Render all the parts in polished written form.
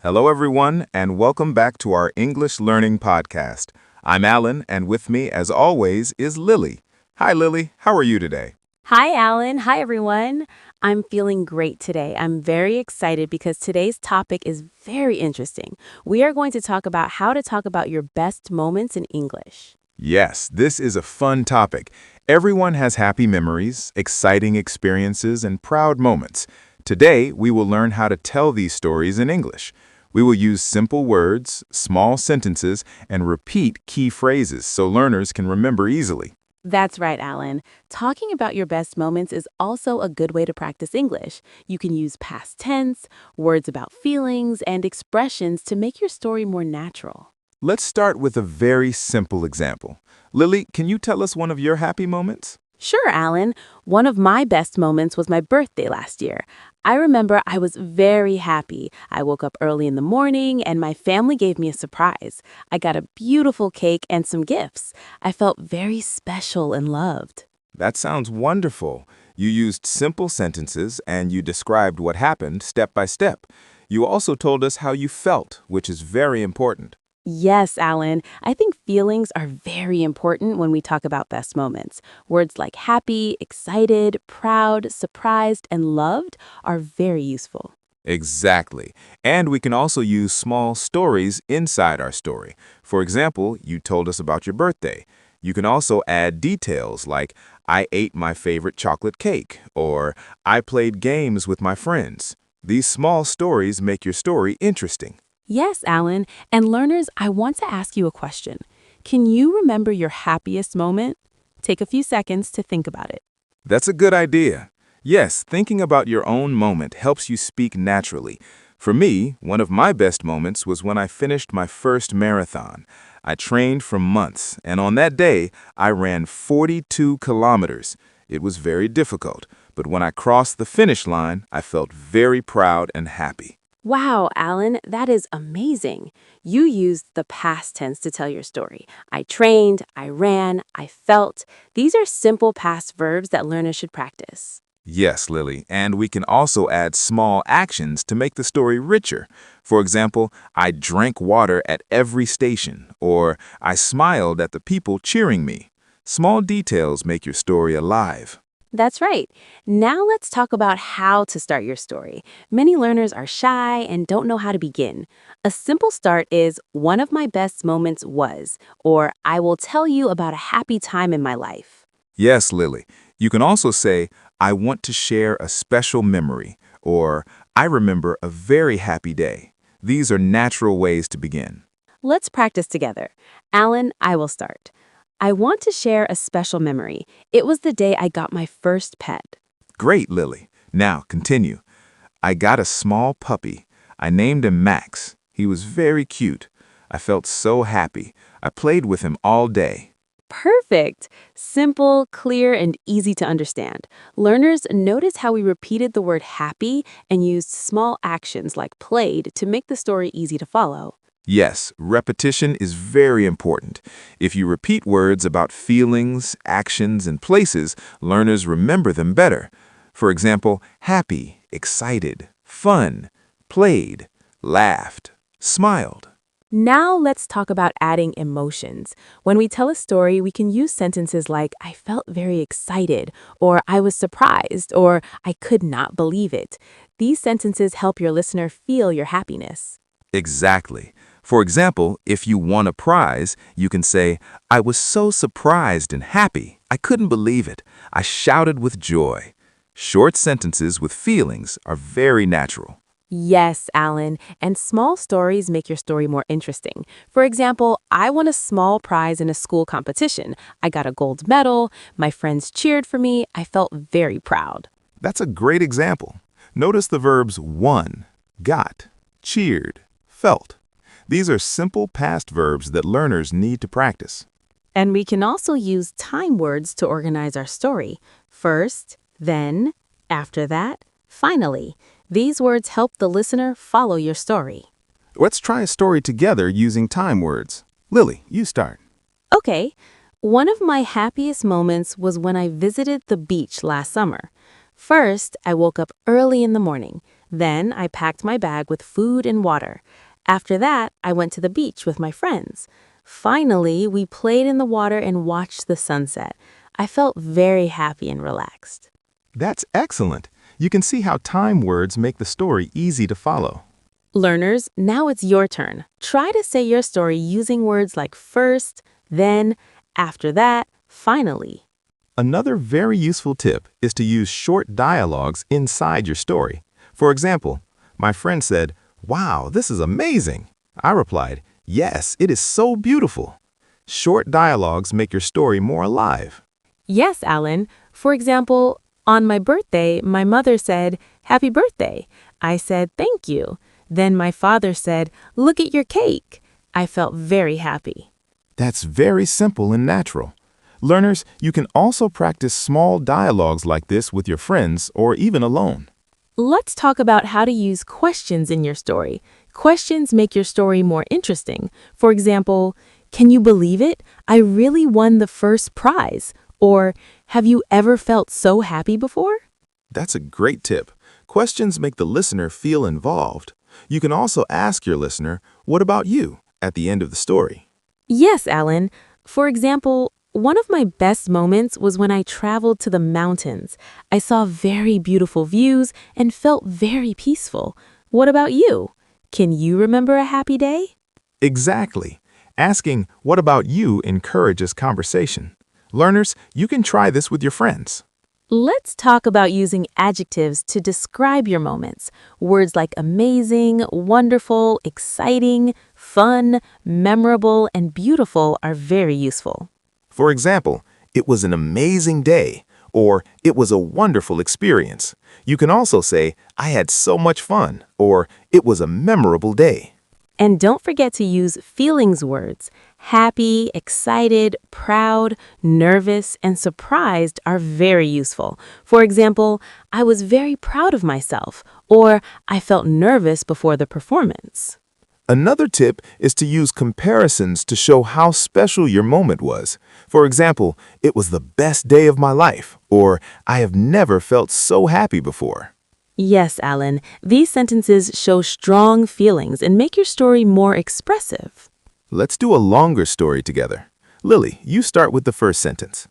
Hello, everyone, and welcome back to our English Learning Podcast. I'm Alan, and with me, as always, is Lily. Hi, Lily. How are you today? Hi, Alan. Hi, everyone. I'm feeling great today. I'm very excited because today's topic is very interesting. We are going to talk about how to talk about your best moments in English. Yes, this is a fun topic. Everyone has happy memories, exciting experiences, and proud moments. Today, we will learn how to tell these stories in English. We will use simple words, small sentences, and repeat key phrases so learners can remember easily. That's right, Alan. Talking about your best moments is also a good way to practice English. You can use past tense, words about feelings, and expressions to make your story more natural. Let's start with a very simple example. Lily, can you tell us one of your happy moments? Sure, Alan. One of my best moments was my birthday last year. I remember I was very happy. I woke up early in the morning and my family gave me a surprise. I got a beautiful cake and some gifts. I felt very special and loved. That sounds wonderful. You used simple sentences and you described what happened step by step. You also told us how you felt, which is very important. Yes, Alan. I think feelings are very important when we talk about best moments. Words like happy, excited, proud, surprised, and loved are very useful. Exactly. And we can also use small stories inside our story. For example, you told us about your birthday. You can also add details like, I ate my favorite chocolate cake, or I played games with my friends. These small stories make your story interesting. Yes, Alan. And learners, I want to ask you a question. Can you remember your happiest moment? Take a few seconds to think about it. That's a good idea. Yes, thinking about your own moment helps you speak naturally. For me, one of my best moments was when I finished my first marathon. I trained for months, and on that day, I ran 42 kilometers. It was very difficult, but when I crossed the finish line, I felt very proud and happy. Wow, Alan, that is amazing. You used the past tense to tell your story. I trained, I ran, I felt. These are simple past verbs that learners should practice. Yes, Lily, and we can also add small actions to make the story richer. For example, I drank water at every station, or I smiled at the people cheering me. Small details make your story alive. That's right. Now let's talk about how to start your story. Many learners are shy and don't know how to begin. A simple start is one of my best moments was, or I will tell you about a happy time in my life. Yes, Lily. You can also say, I want to share a special memory, or I remember a very happy day. These are natural ways to begin. Let's practice together. Alan, I will start. I want to share a special memory. It was the day I got my first pet. Great, Lily. Now, continue. I got a small puppy. I named him Max. He was very cute. I felt so happy. I played with him all day. Perfect. Simple, clear, and easy to understand. Learners, notice how we repeated the word happy and used small actions like played to make the story easy to follow. Yes, repetition is very important. If you repeat words about feelings, actions, and places, learners remember them better. For example, happy, excited, fun, played, laughed, smiled. Now let's talk about adding emotions. When we tell a story, we can use sentences like, I felt very excited, or I was surprised, or I could not believe it. These sentences help your listener feel your happiness. Exactly. For example, if you won a prize, you can say, I was so surprised and happy. I couldn't believe it. I shouted with joy. Short sentences with feelings are very natural. Yes, Alan, and small stories make your story more interesting. For example, I won a small prize in a school competition. I got a gold medal. My friends cheered for me. I felt very proud. That's a great example. Notice the verbs won, got, cheered, felt. These are simple past verbs that learners need to practice. And we can also use time words to organize our story. First, then, after that, finally. These words help the listener follow your story. Let's try a story together using time words. Lily, you start. Okay, one of my happiest moments was when I visited the beach last summer. First, I woke up early in the morning. Then I packed my bag with food and water. After that, I went to the beach with my friends. Finally, we played in the water and watched the sunset. I felt very happy and relaxed. That's excellent. You can see how time words make the story easy to follow. Learners, now it's your turn. Try to say your story using words like first, then, after that, finally. Another very useful tip is to use short dialogues inside your story. For example, my friend said, "Wow, this is amazing." I replied, "Yes, it is so beautiful." Short dialogues make your story more alive. Yes, Alan. For example, on my birthday, my mother said, "Happy birthday." I said, "Thank you." Then my father said, "Look at your cake." I felt very happy. That's very simple and natural. Learners, you can also practice small dialogues like this with your friends or even alone. Let's talk about how to use questions in your story. Questions make your story more interesting. For example, can you believe it? I really won the first prize. Or, have you ever felt so happy before? That's a great tip. Questions make the listener feel involved. You can also ask your listener, "What about you?" at the end of the story. Yes, Alan. For example, one of my best moments was when I traveled to the mountains. I saw very beautiful views and felt very peaceful. What about you? Can you remember a happy day? Exactly. Asking, "What about you?" encourages conversation. Learners, you can try this with your friends. Let's talk about using adjectives to describe your moments. Words like amazing, wonderful, exciting, fun, memorable, and beautiful are very useful. For example, "It was an amazing day," or "It was a wonderful experience." You can also say, "I had so much fun," or "It was a memorable day." And don't forget to use feelings words. Happy, excited, proud, nervous, and surprised are very useful. For example, I was very proud of myself, or I felt nervous before the performance. Another tip is to use comparisons to show how special your moment was. For example, "It was the best day of my life," or "I have never felt so happy before." Yes, Alan, these sentences show strong feelings and make your story more expressive. Let's do a longer story together. Lily, you start with the first sentence.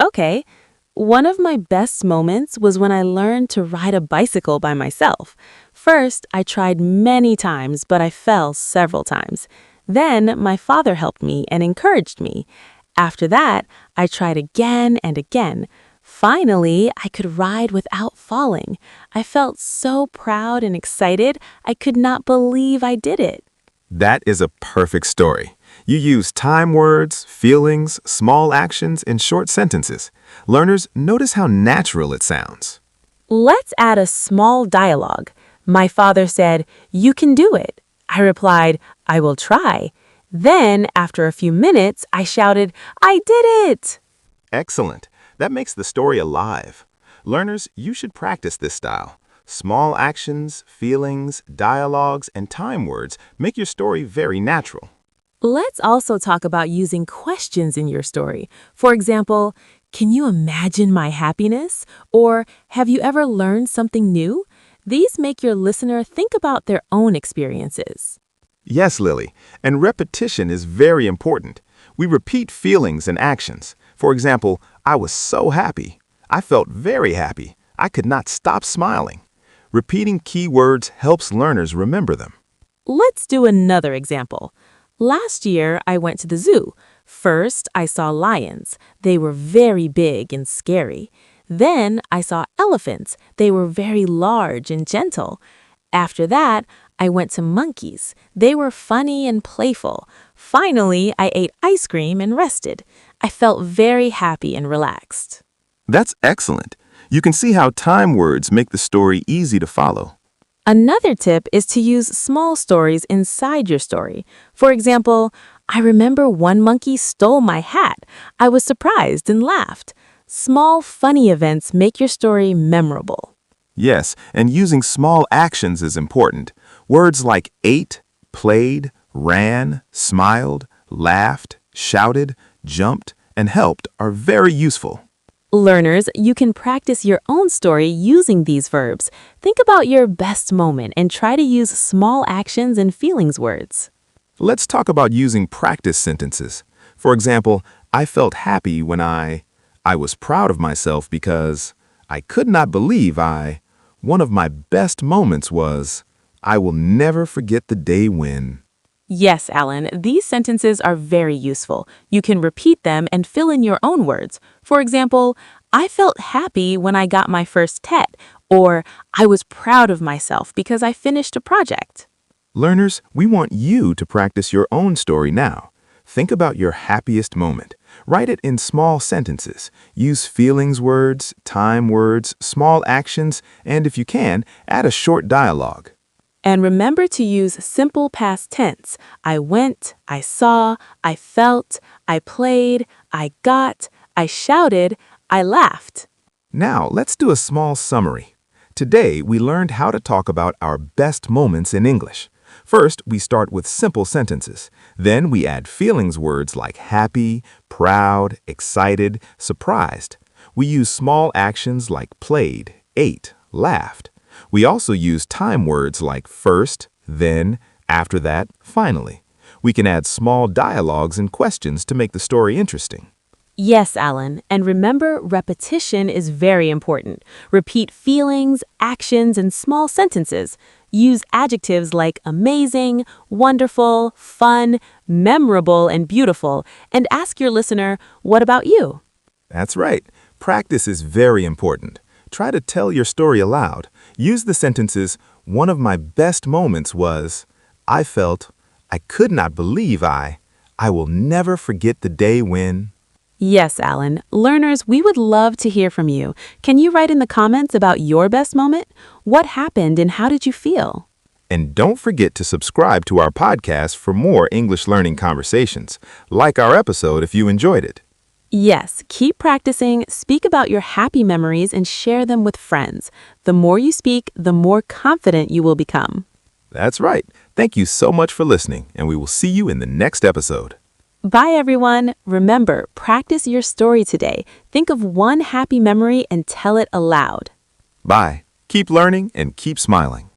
Okay, one of my best moments was when I learned to ride a bicycle by myself. First, I tried many times, but I fell several times. Then, my father helped me and encouraged me. After that, I tried again and again. Finally, I could ride without falling. I felt so proud and excited, I could not believe I did it. That is a perfect story. You use time words, feelings, small actions, and short sentences. Learners, notice how natural it sounds. Let's add a small dialogue. My father said, "You can do it." I replied, "I will try." Then, after a few minutes, I shouted, "I did it!" Excellent. That makes the story alive. Learners, you should practice this style. Small actions, feelings, dialogues, and time words make your story very natural. Let's also talk about using questions in your story. For example, can you imagine my happiness? Or have you ever learned something new? These make your listener think about their own experiences. Yes, Lily, and repetition is very important. We repeat feelings and actions. For example, "I was so happy." "I felt very happy." "I could not stop smiling." Repeating key words helps learners remember them. Let's do another example. Last year, I went to the zoo. First, I saw lions. They were very big and scary. Then, I saw elephants. They were very large and gentle. After that, I went to monkeys. They were funny and playful. Finally, I ate ice cream and rested. I felt very happy and relaxed. That's excellent. You can see how time words make the story easy to follow. Another tip is to use small stories inside your story. For example, I remember one monkey stole my hat. I was surprised and laughed. Small, funny events make your story memorable. Yes, and using small actions is important. Words like ate, played, ran, smiled, laughed, shouted, jumped, and helped are very useful. Learners, you can practice your own story using these verbs. Think about your best moment and try to use small actions and feelings words. Let's talk about using practice sentences. For example, I felt happy when I was proud of myself because I could not believe one of my best moments was, I will never forget the day when. Yes, Alan, these sentences are very useful. You can repeat them and fill in your own words. For example, I felt happy when I got my first TET, or I was proud of myself because I finished a project. Learners, we want you to practice your own story now. Think about your happiest moment. Write it in small sentences. Use feelings words, time words, small actions, and if you can, add a short dialogue. And remember to use simple past tense. I went, I saw, I felt, I played, I got, I shouted, I laughed. Now, let's do a small summary. Today, we learned how to talk about our best moments in English. First, we start with simple sentences. Then we add feelings words like happy, proud, excited, surprised. We use small actions like played, ate, laughed. We also use time words like first, then, after that, finally. We can add small dialogues and questions to make the story interesting. Yes, Alan, and remember, repetition is very important. Repeat feelings, actions, and small sentences. Use adjectives like amazing, wonderful, fun, memorable, and beautiful, and ask your listener, what about you? That's right. Practice is very important. Try to tell your story aloud. Use the sentences, one of my best moments was, I felt, I could not believe I will never forget the day when. Yes, Alan. Learners, we would love to hear from you. Can you write in the comments about your best moment? What happened and how did you feel? And don't forget to subscribe to our podcast for more English learning conversations. Like our episode if you enjoyed it. Yes, keep practicing, speak about your happy memories, and share them with friends. The more you speak, the more confident you will become. That's right. Thank you so much for listening, and we will see you in the next episode. Bye, everyone. Remember, practice your story today. Think of one happy memory and tell it aloud. Bye. Keep learning and keep smiling.